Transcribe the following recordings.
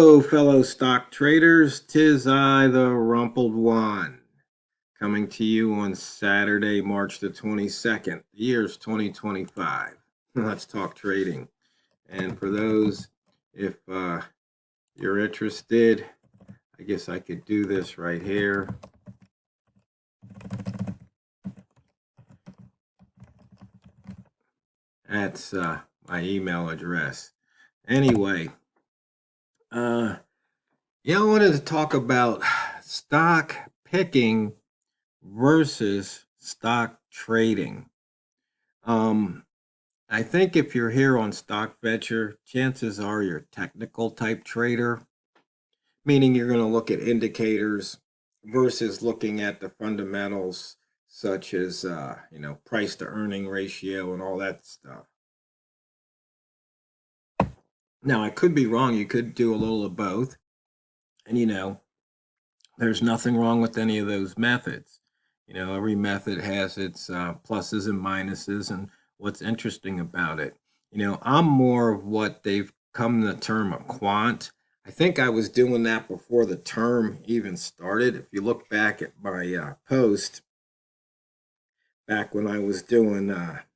Hello, fellow stock traders. 'Tis I, the Rumpled One, coming to you on Saturday, March the 22nd. The year's 2025. Let's talk trading. And for those, if you're interested, I guess I could do this right here. That's my email address. Anyway, I wanted to talk about stock picking versus stock trading. I think if you're here on Stock Venture, chances are you're a technical type trader, meaning you're going to look at indicators versus looking at the fundamentals such as price to earning ratio and all that stuff. Now, I could be wrong. You could do a little of both. And there's nothing wrong with any of those methods. Every method has its pluses and minuses and what's interesting about it. I'm more of what they've come to term a quant. I think I was doing that before the term even started. If you look back at my post, back when I was doing that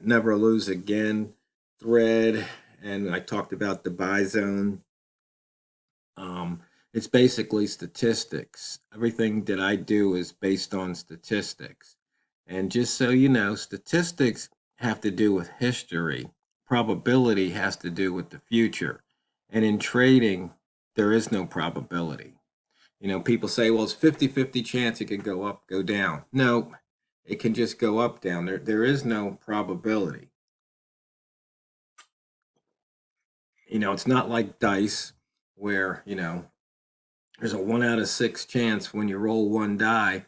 never lose again thread, and I talked about the buy zone. It's basically statistics. Everything that I do is based on statistics. And just so you know, statistics have to do with history. Probability has to do with the future. And in trading, there is no probability. People say, well, it's 50-50 chance it could go up, go down. No, it can just go up, down. There is no probability. It's not like dice where, there's a 1 out of 6 chance when you roll one die,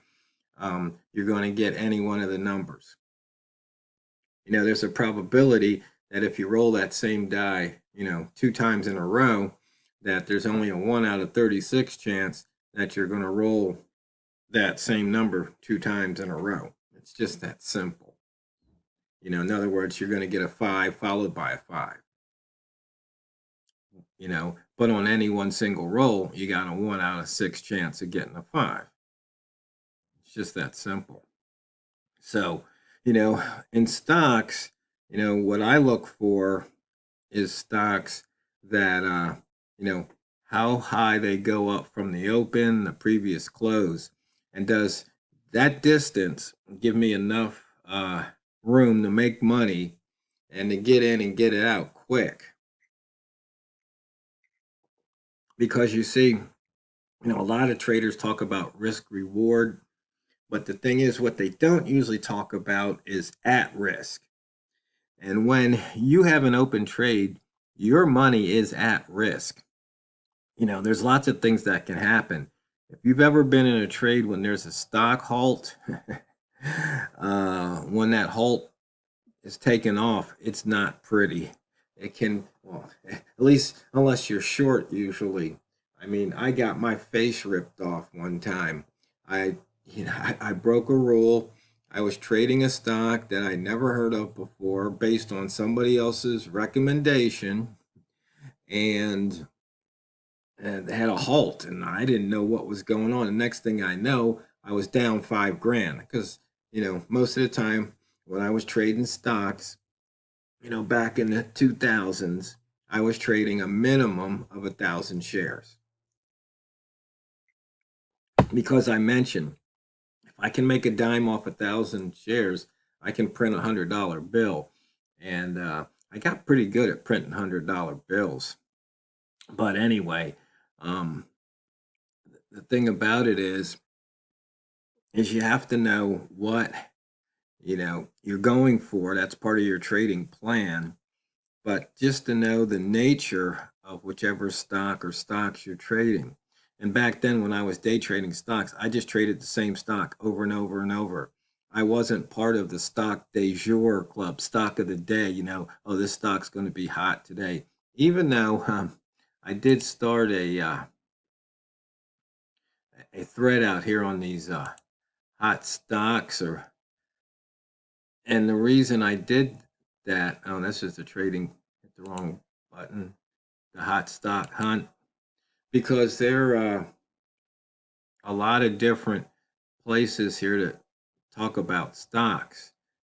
you're going to get any one of the numbers. There's a probability that if you roll that same die, 2 times in a row, that there's only a 1 out of 36 chance that you're going to roll that same number 2 times in a row. It's just that simple. In other words, you're going to get a 5 followed by a 5. But on any one single roll, you got a 1 out of 6 chance of getting a 5. It's just that simple. So, in stocks, what I look for is stocks that, how high they go up from the open, the previous close, and does that distance give me enough room to make money and to get in and get it out quick? Because you see, a lot of traders talk about risk reward, but the thing is, what they don't usually talk about is at risk. And when you have an open trade, your money is at risk. There's lots of things that can happen. If you've ever been in a trade when there's a stock halt, when that halt is taken off, it's not pretty. It can, well, at least unless you're short, usually. I mean, I got my face ripped off one time. I broke a rule. I was trading a stock that I never heard of before based on somebody else's recommendation, and had a halt, and I didn't know what was going on. The next thing I know, I was down $5,000 because, most of the time when I was trading stocks, back in the 2000s, I was trading a minimum of 1,000 shares. Because I mentioned, if I can make a dime off 1,000 shares, I can print $100 bill. And I got pretty good at printing $100 bills. But anyway, the thing about it is you have to know what you're going for. That's part of your trading plan. But just to know the nature of whichever stock or stocks you're trading. And back then, when I was day trading stocks, I just traded the same stock over and over and over. I wasn't part of the stock de jour club, stock of the day. Oh, this stock's going to be hot today. Even though I did start a thread out here on these hot stocks, and the reason I did that, oh, that's just the trading, hit the wrong button. the hot stock hunt, because there are a lot of different places here to talk about stocks.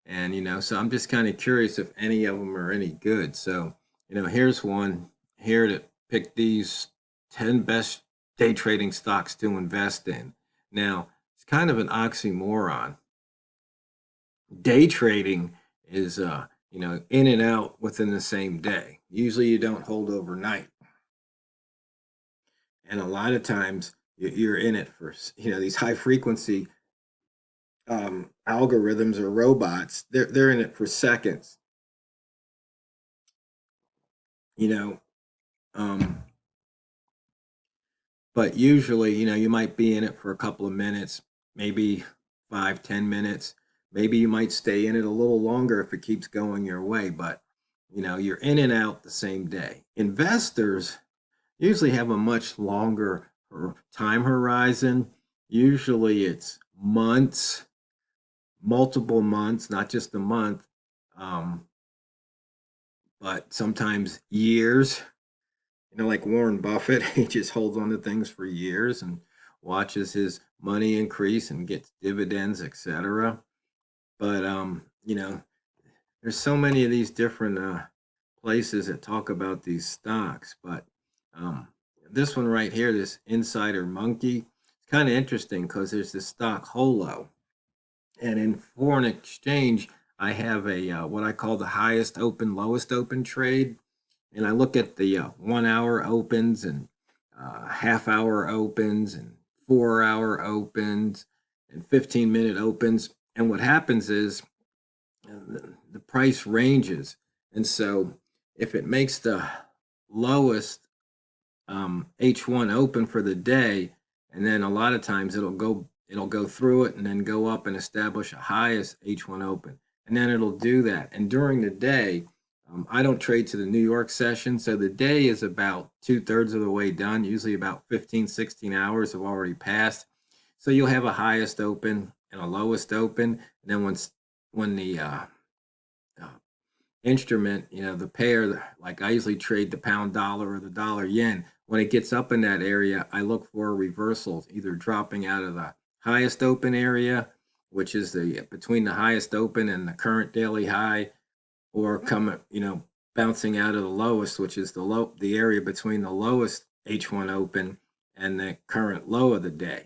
And, so I'm just kind of curious if any of them are any good. So, here's one here to pick these 10 best day trading stocks to invest in. Now, it's kind of an oxymoron. Day trading is, in and out within the same day. Usually you don't hold overnight. And a lot of times you're in it for, these high frequency algorithms or robots, they're in it for seconds. You know, um, but usually, you might be in it for a couple of minutes, maybe 5, 10 minutes. Maybe you might stay in it a little longer if it keeps going your way, but you're in and out the same day. Investors usually have a much longer time horizon. Usually it's months, multiple months, not just a month, um, but sometimes years. Like Warren Buffett, he just holds on to things for years and watches his money increase and gets dividends, etc. But there's so many of these different places that talk about these stocks. But um, this one right here, this Insider Monkey, it's kind of interesting because there's this stock Holo, and in foreign exchange, I have a what I call the highest open, lowest open trade, and I look at the 1 hour opens and half-hour opens and 4 hour opens and 15-minute opens. And what happens is the price ranges. And so if it makes the lowest H1 open for the day, and then a lot of times it'll go through it and then go up and establish a highest H1 open, and then it'll do that. And during the day, I don't trade to the New York session, so the day is about 2/3 of the way done. Usually about 15, 16 hours have already passed. So you'll have a highest open and a lowest open, and then when the uh, instrument, the pair, like I usually trade the pound dollar or the dollar yen. When it gets up in that area, I look for reversals, either dropping out of the highest open area, which is the between the highest open and the current daily high, or coming, bouncing out of the lowest, which is the area between the lowest H1 open and the current low of the day.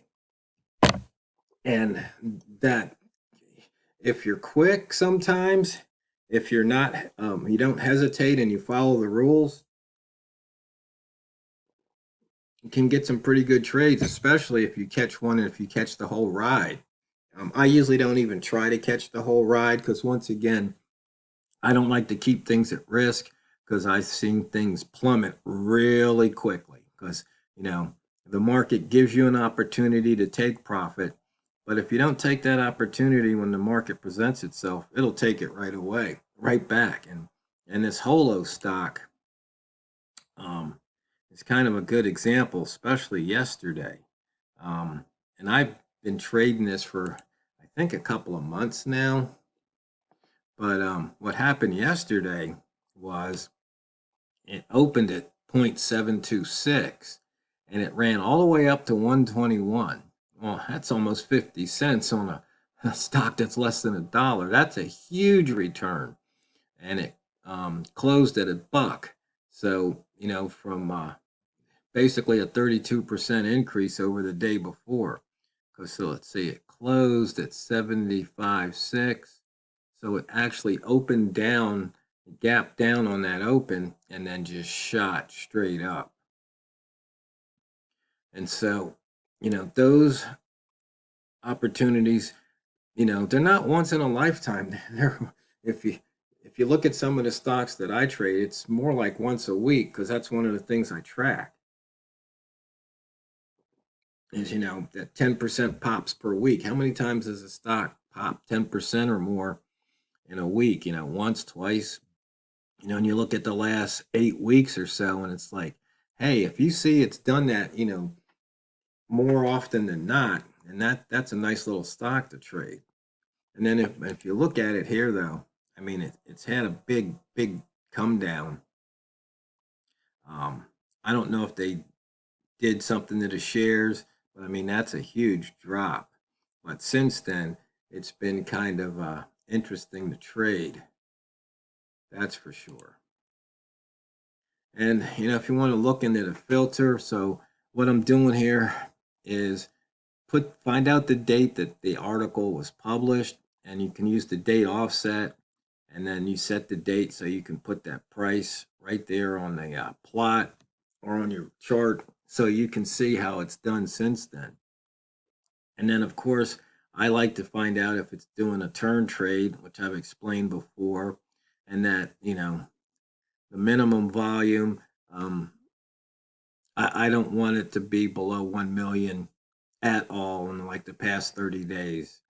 And that, if you're quick sometimes, if you're not, you don't hesitate and you follow the rules, you can get some pretty good trades, especially if you catch one and if you catch the whole ride. I usually don't even try to catch the whole ride because, once again, I don't like to keep things at risk because I've seen things plummet really quickly because, the market gives you an opportunity to take profit. But if you don't take that opportunity when the market presents itself, it'll take it right away, right back. And this Holo stock um, is kind of a good example, especially yesterday. And I've been trading this for, I think, a couple of months now. But what happened yesterday was it opened at 0.726 and it ran all the way up to 121. Well, that's almost 50 cents on a stock that's less than $1. That's a huge return. And it closed at $1. So, from basically a 32% increase over the day before. So let's see, it closed at 75.6. So it actually opened down, gapped down on that open, and then just shot straight up. And so, those opportunities, they're not once in a lifetime. They're, if you look at some of the stocks that I trade, it's more like once a week because that's one of the things I track. Is that 10% pops per week. How many times does a stock pop 10% or more in a week? Once, twice. And you look at the last 8 weeks or so, and it's like, hey, if you see it's done that, more often than not, and that's a nice little stock to trade. And then if you look at it here, though, I mean, it's had a big come down I don't know if they did something to the shares, but I mean, that's a huge drop. But since then, it's been kind of interesting to trade. That's for sure. And, if you want to look into the filter, so what I'm doing here is find out the date that the article was published, and you can use the date offset, and then you set the date so you can put that price right there on the plot or on your chart so you can see how it's done since then. And then, of course, I like to find out if it's doing a turn trade, which I've explained before, and that, the minimum volume, I don't want it to be below 1 million at all in like the past 30 days.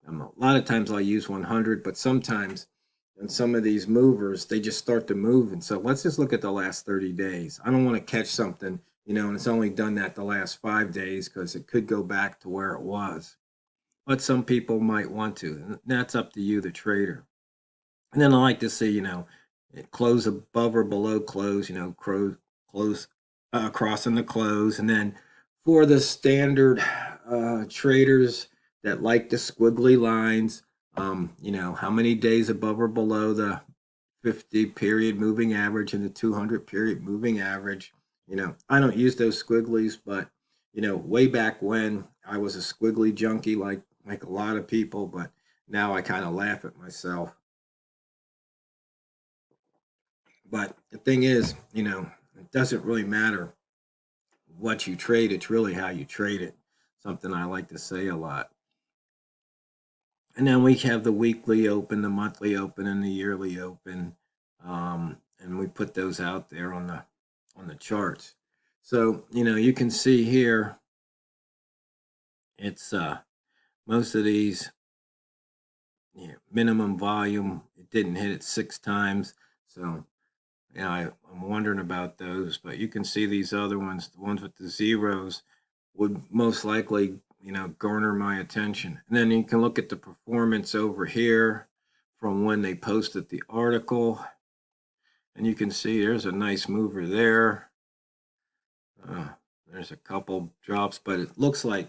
A lot of times I'll use 100, but sometimes in some of these movers, they just start to move. And so let's just look at the last 30 days. I don't want to catch something, and it's only done that the last 5 days because it could go back to where it was. But some people might want to. And that's up to you, the trader. And then I like to see, it close above or below close, close crossing the close. And then for the standard traders that like the squiggly lines, how many days above or below the 50 period moving average and the 200 period moving average. I don't use those squigglies, but way back when I was a squiggly junkie, like a lot of people, but now I kind of laugh at myself. But the thing is, it doesn't really matter what you trade, it's really how you trade it. Something I like to say a lot. And then we have the weekly open, the monthly open, and the yearly open. And we put those out there on the charts. So, you can see here, it's most of these minimum volume, it didn't hit it 6 times. So, I'm wondering about those, but you can see these other ones, the ones with the zeros, would most likely, garner my attention. And then you can look at the performance over here from when they posted the article. And you can see there's a nice mover there. There's a couple drops, but it looks like,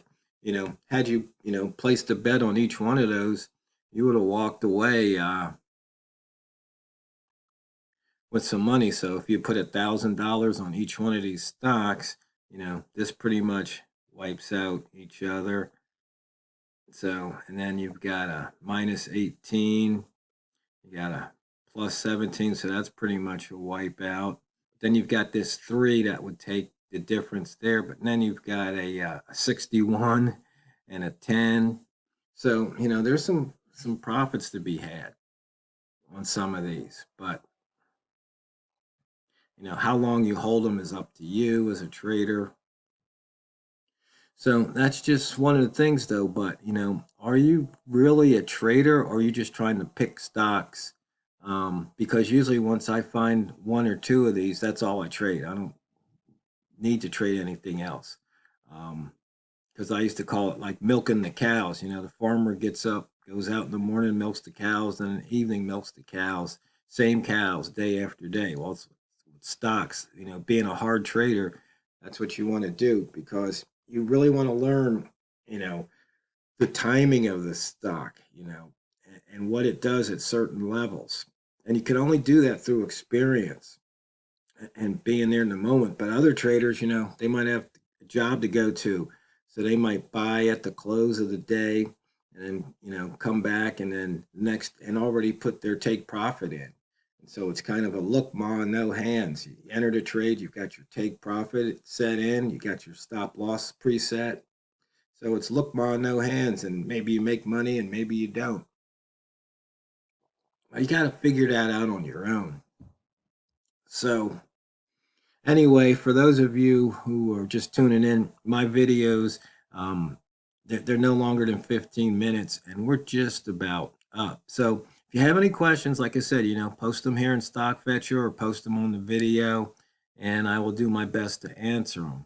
had you, placed a bet on each one of those, you would have walked away with some money. So if you put $1,000 on each one of these stocks, this pretty much wipes out each other. So, and then you've got a minus 18, you got a plus 17, so that's pretty much a wipeout. Then you've got this 3 that would take the difference there, but then you've got a 61 and a 10. So, there's some profits to be had on some of these, but how long you hold them is up to you as a trader. So that's just one of the things, though. But are you really a trader, or are you just trying to pick stocks? Because usually, once I find one or two of these, that's all I trade. I don't need to trade anything else. Because I used to call it like milking the cows. The farmer gets up, goes out in the morning, milks the cows, then in the evening milks the cows. Same cows day after day. Well, it's stocks. Being a hard trader, that's what you want to do because you really want to learn, the timing of the stock, and what it does at certain levels. And you can only do that through experience and being there in the moment. But other traders, they might have a job to go to. So they might buy at the close of the day and then, come back and then next and already put their take profit in. And so it's kind of a look, ma, no hands. You enter the trade, you've got your take profit set in, you got your stop loss preset. So it's look, ma, no hands, and maybe you make money and maybe you don't. You got to figure that out on your own. So anyway, for those of you who are just tuning in, my videos, they're no longer than 15 minutes, and we're just about up. So if you have any questions, like I said, post them here in Stock Fetcher or post them on the video, and I will do my best to answer them.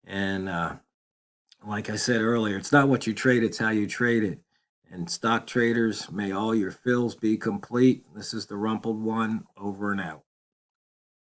And like I said earlier, it's not what you trade, it's how you trade it. And stock traders, may all your fills be complete. This is the Rumpled One, over and out.